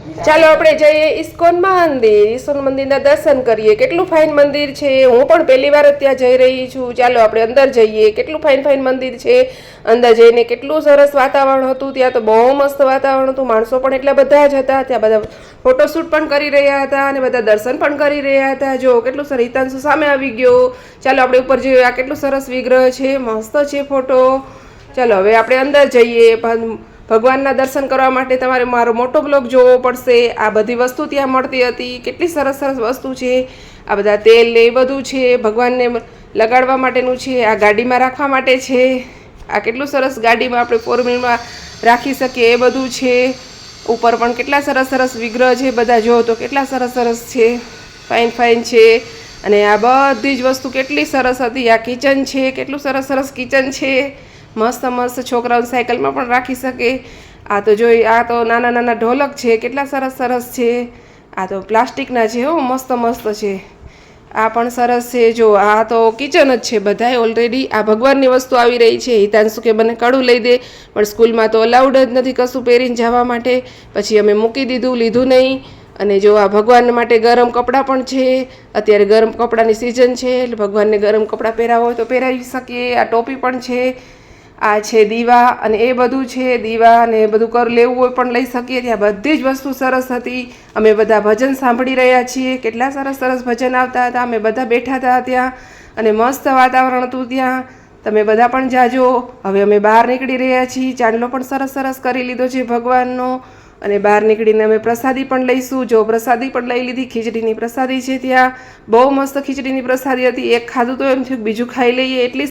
ચાલો આપણે જઈએ ઇસ્કોન મંદિર. ઇસ્કોન મંદિરના દર્શન કરીએ. કેટલું ફાઇન મંદિર છે. હું પણ પહેલી વાર જ ત્યાં જઈ રહી છું. ચાલો આપણે અંદર જઈએ. કેટલું ફાઇન ફાઇન મંદિર છે. અંદર જઈને કેટલું સરસ વાતાવરણ હતું. ત્યાં તો બહુ મસ્ત વાતાવરણ હતું. માણસો પણ એટલા બધા જ હતા. ત્યાં બધા ફોટોશૂટ પણ કરી રહ્યા હતા અને બધા દર્શન પણ કરી રહ્યા હતા. જો કેટલું સરસ હિતાંશુ સામે આવી ગયો. ચાલો આપણે ઉપર જોઈએ. આ કેટલું સરસ વિગ્રહ છે. મસ્ત છે ફોટો. ચાલો હવે આપણે અંદર જઈએ. ભગવાનના દર્શન કરવા માટે તમારે મારો મોટો બ્લોગ જોવો પડશે. આ બધી વસ્તુ ત્યાં મળતી હતી. કેટલી સરસ સરસ વસ્તુ છે. આ બધા તેલ ને એ બધું છે. ભગવાનને લગાડવા માટેનું છે. આ ગાડીમાં રાખવા માટે છે. આ કેટલું સરસ ગાડીમાં આપણે 4 વ્હીલમાં રાખી શકીએ એ બધું છે. ઉપર પણ કેટલા સરસ સરસ વિગ્રહ છે. બધા જો તો કેટલા સરસ સરસ છે. ફાઇન ફાઇન છે. અને આ બધી જ વસ્તુ કેટલી સરસ હતી. આ કિચન છે. કેટલું સરસ સરસ કિચન છે. મસ્ત મસ્ત છોકરાઓ સાયકલમાં પણ રાખી શકે. આ તો જોઈ, આ તો નાના નાના ઢોલક છે. કેટલા સરસ સરસ છે. આ તો પ્લાસ્ટિકના છે. હો મસ્ત મસ્ત છે. આ પણ સરસ છે. જો આ તો કિચન જ છે. બધાય ઓલરેડી આ ભગવાનની વસ્તુ આવી રહી છે. હિતાંશુ કે મને કડું લઈ દે, પણ સ્કૂલમાં તો અલાઉડ જ નથી કશું પહેરીને જવા માટે. પછી અમે મૂકી દીધું, લીધું નહીં. અને જો આ ભગવાન માટે ગરમ કપડાં પણ છે. અત્યારે ગરમ કપડાની સિઝન છે એટલે ભગવાનને ગરમ કપડાં પહેરાવો હોય તો પહેરાવી શકીએ. આ ટોપી પણ છે. આ છે દીવા અને એ બધું છે. દીવા અને એ બધું લેવું હોય પણ લઈ શકીએ. ત્યાં બધી જ વસ્તુ સરસ હતી. અમે બધા ભજન સાંભળી રહ્યા છીએ. કેટલા સરસ સરસ ભજન આવતા હતા. અમે બધા બેઠા હતા ત્યાં અને મસ્ત વાતાવરણ હતું ત્યાં. તમે બધા પણ જાજો. હવે અમે બહાર નીકળી રહ્યા છીએ. ચાંદલો પણ સરસ સરસ કરી લીધો છે ભગવાનનો. અને બહાર નીકળીને અમે પ્રસાદી પણ લઈશું. જો પ્રસાદી પણ લઈ લીધી. ખીચડીની પ્રસાદી છે ત્યાં. બહુ મસ્ત ખીચડીની પ્રસાદી હતી. એક ખાધું તો એમ થયું બીજું ખાઈ લઈએ એટલી